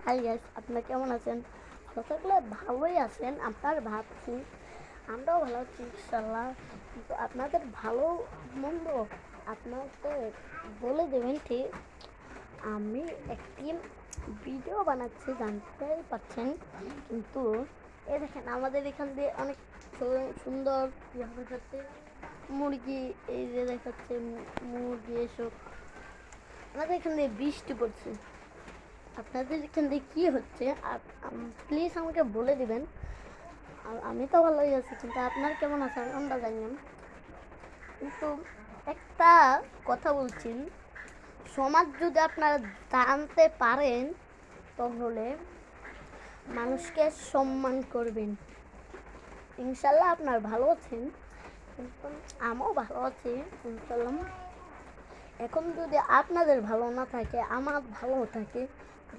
Hi guys, আপনারা কেমন আছেন? যতগুলো ভালোই আছেন আপনার ভাবছি। আমরাও ভালো আছি ইনশাল্লাহ। কিন্তু আপনাদের ভালো মন্দ আপনাদের বলে দেবেন ঠিক। আমি একটি ভিডিও বানাচ্ছি, জানতেই পাচ্ছেন। কিন্তু এ দেখেন আমাদের এখান দিয়ে অনেক সুন্দর দেখাচ্ছে মুরগি, এই যে দেখাচ্ছে মুরগি এসব। আমাদের এখান দিয়ে বৃষ্টি পড়ছে, আপনাদের এখান দিয়ে কী হচ্ছে প্লিজ আমাকে বলে দিবেন। আর আমি তো ভালোই আছি, কিন্তু আপনার কেমন আছেন আমরা জানি না। কিন্তু একটা কথা বলছি, সমাজ যদি আপনারা জানতে পারেন তাহলে মানুষকে সম্মান করবেন। ইনশাল্লাহ আপনার ভালো আছেন, কিন্তু আমিও ভালো আছি ইনশাল্লাহ। এখন যদি আপনাদের ভালো না থাকে, আমার ভালো থাকে,